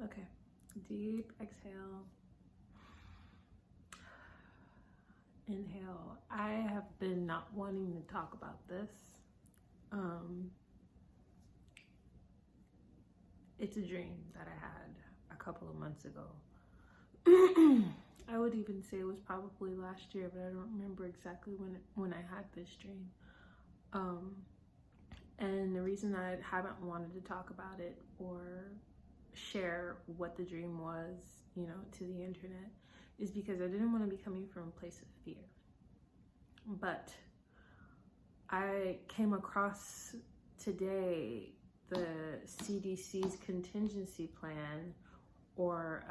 Okay, deep exhale. Inhale. I have been not wanting to talk about this. It's a dream that I had a couple of months ago. I would even say it was probably last year, but I don't remember exactly when I had this dream. And the reason I haven't wanted to talk about it or share what the dream was, to the internet, is because I didn't want to be coming from a place of fear. But I came across today the CDC's contingency plan, or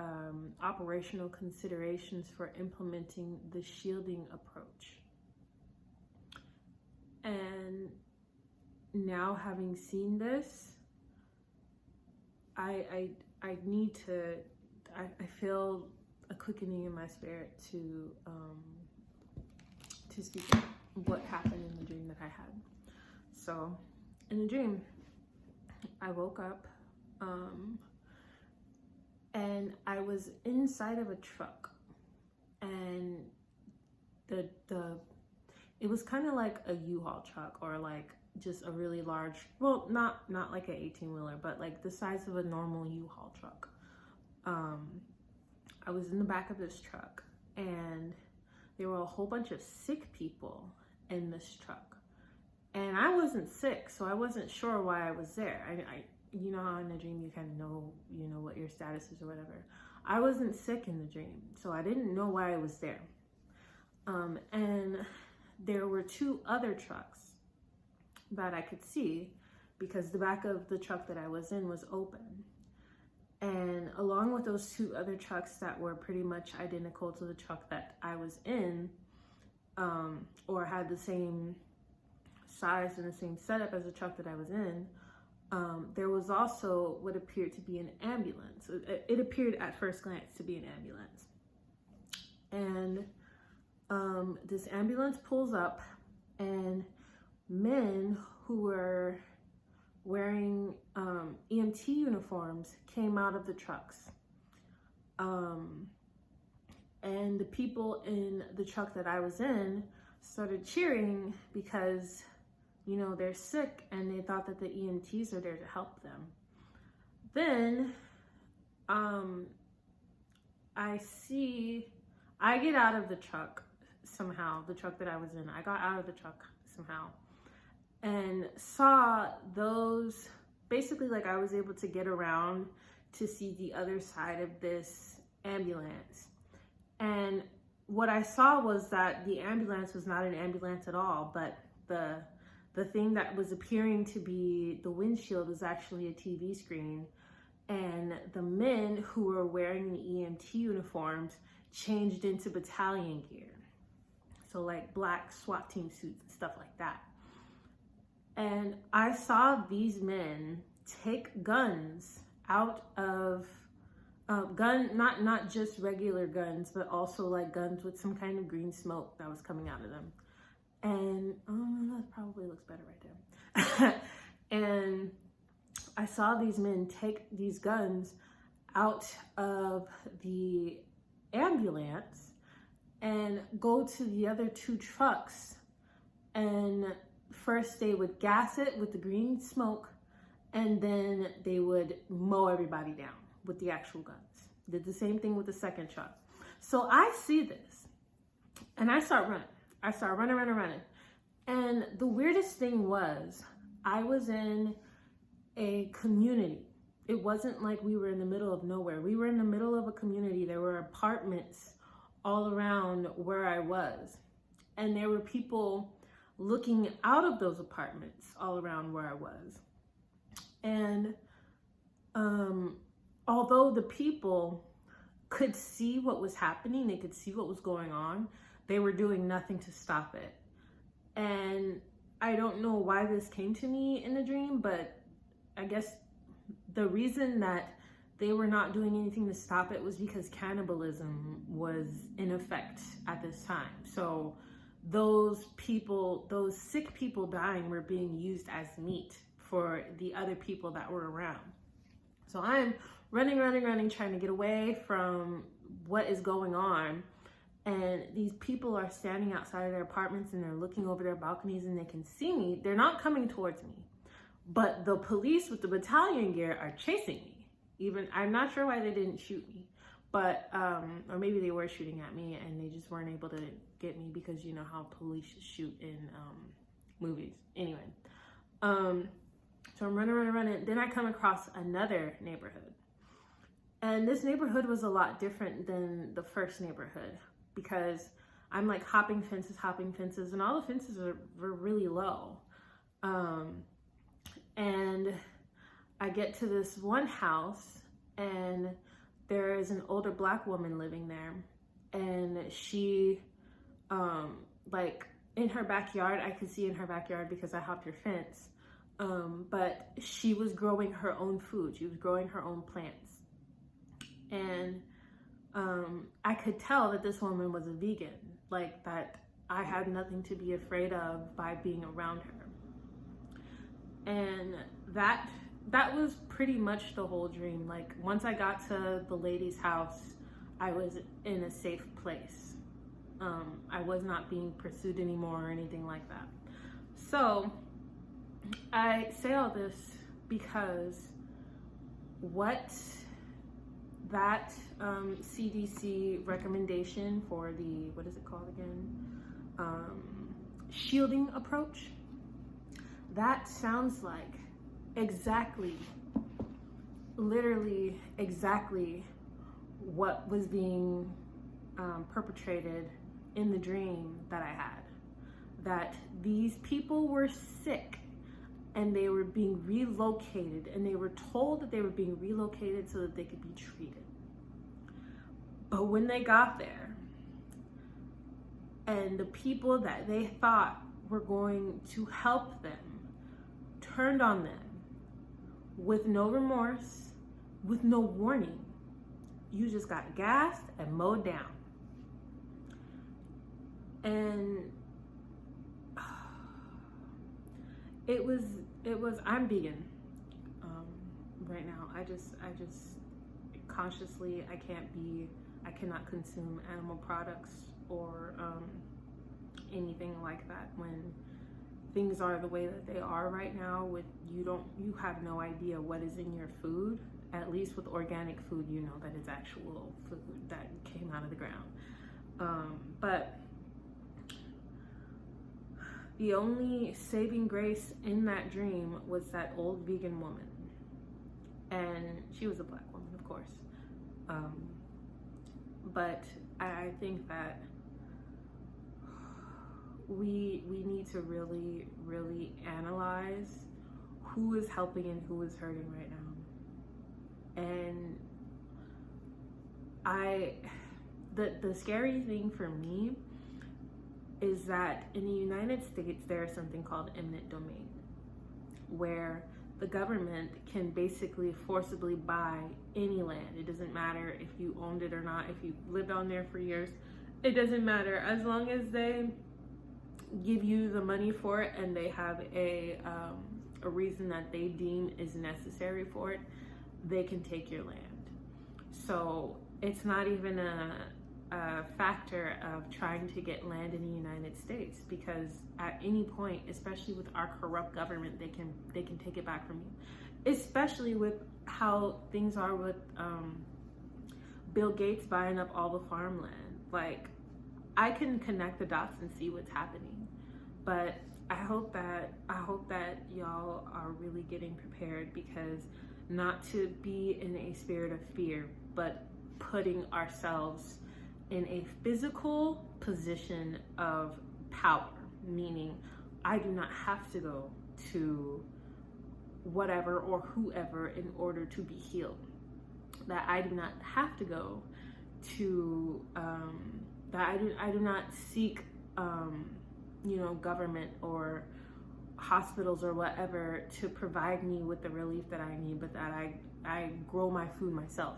operational considerations for implementing the shielding approach. And now, having seen this, I feel a quickening in my spirit to speak about what happened in the dream that I had. So, in the dream, I woke up, and I was inside of a truck, and it was kind of like a U-Haul truck, or like just a really large, well, not like an 18-wheeler, but like the size of a normal U-Haul truck. I was in the back of this truck, and there were a whole bunch of sick people in this truck, and I wasn't sick, so I wasn't sure why I was there. I you know how in a dream you kind of know, what your status is or whatever. I wasn't sick in the dream, so I didn't know why I was there. And there were two other trucks that I could see because the back of the truck that I was in was open. And along with those two other trucks that were pretty much identical to the truck that I was in, or had the same size and the same setup as the truck that I was in, there was also what appeared to be an ambulance. It appeared at first glance to be an ambulance. And this ambulance pulls up, and men who were wearing EMT uniforms came out of the trucks. And the people in the truck that I was in started cheering because they're sick, and they thought that the EMTs are there to help them. Then I get out of the truck somehow, the truck that I was in. I got out of the truck somehow and saw those, basically like I was able to get around to see the other side of this ambulance. And what I saw was that the ambulance was not an ambulance at all, but the thing that was appearing to be the windshield was actually a TV screen. And the men who were wearing the EMT uniforms changed into battalion gear. So like black SWAT team suits and stuff like that. And I saw these men take guns out of, not just regular guns, but also like guns with some kind of green smoke that was coming out of them. And that probably looks better right there. And I saw these men take these guns out of the ambulance and go to the other two trucks. And first they would gas it with the green smoke, and then they would mow everybody down with the actual guns. Did the same thing with the second truck. So I see this, and I start running. I started running. And the weirdest thing was, I was in a community. It wasn't like we were in the middle of nowhere. We were in the middle of a community. There were apartments all around where I was. And there were people looking out of those apartments all around where I was. And although the people could see what was happening, they could see what was going on, they were doing nothing to stop it. And I don't know why this came to me in the dream, but I guess the reason that they were not doing anything to stop it was because cannibalism was in effect at this time. So those people, those sick people dying, were being used as meat for the other people that were around. So I'm running, trying to get away from what is going on. And these people are standing outside of their apartments and they're looking over their balconies and they can see me. They're not coming towards me, but the police with the battalion gear are chasing me. Even, I'm not sure why they didn't shoot me, but, or maybe they were shooting at me and they just weren't able to get me because you know how police shoot in movies. Anyway, so I'm running. Then I come across another neighborhood. And this neighborhood was a lot different than the first neighborhood because I'm like hopping fences, and all the fences were really low. And I get to this one house and there is an older Black woman living there. And she, like in her backyard, I could see in her backyard because I hopped her fence. But she was growing her own food. She was growing her own plants. And I could tell that this woman was a vegan, like that I had nothing to be afraid of by being around her. And that was pretty much the whole dream. Like once I got to the lady's house, I was in a safe place. I was not being pursued anymore or anything like that. So I say all this because what that CDC recommendation for the, what is it called again? Shielding approach. That sounds like exactly, literally exactly what was being perpetrated in the dream that I had. That these people were sick and they were being relocated, and they were told that they were being relocated so that they could be treated. But when they got there, and the people that they thought were going to help them turned on them with no remorse, with no warning, you just got gassed and mowed down. And it was, I'm vegan right now. I just consciously, I cannot consume animal products or anything like that when things are the way that they are right now. With you have no idea what is in your food. At least with organic food, you know that it's actual food that came out of the ground. But the only saving grace in that dream was that old vegan woman. And she was a Black woman, of course. But I think that we need to really, really analyze who is helping and who is hurting right now. And the scary thing for me is that in the United States, there is something called eminent domain, where the government can basically forcibly buy any land. It doesn't matter if you owned it or not, if you lived on there for years, it doesn't matter. As long as they give you the money for it and they have a reason that they deem is necessary for it, they can take your land. So it's not even a factor of trying to get land in the United States, because at any point, especially with our corrupt government, they can take it back from you. Especially with how things are with Bill Gates buying up all the farmland. Like, I can connect the dots and see what's happening, but I hope that y'all are really getting prepared, because not to be in a spirit of fear, but putting ourselves in a physical position of power, meaning I do not have to go to whatever or whoever in order to be healed. That I do not have to go to, that I do not seek, government or hospitals or whatever to provide me with the relief that I need, but that I grow my food myself.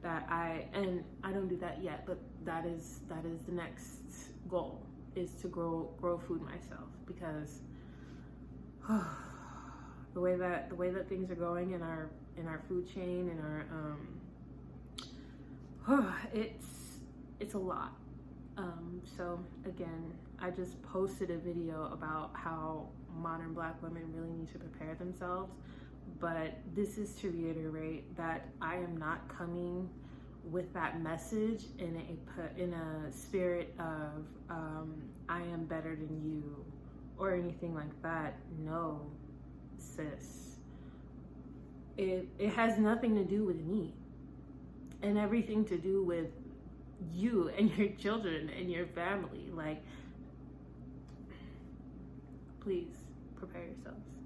And I don't do that yet, but that is the next goal, is to grow food myself, because the way that things are going in our our food chain, in our it's a lot. So again, I just posted a video about how modern Black women really need to prepare themselves, but this is to reiterate that I am not coming with that message in a spirit of I am better than you or anything like that. No, sis. It has nothing to do with me and everything to do with you and your children and your family. Like, please prepare yourselves.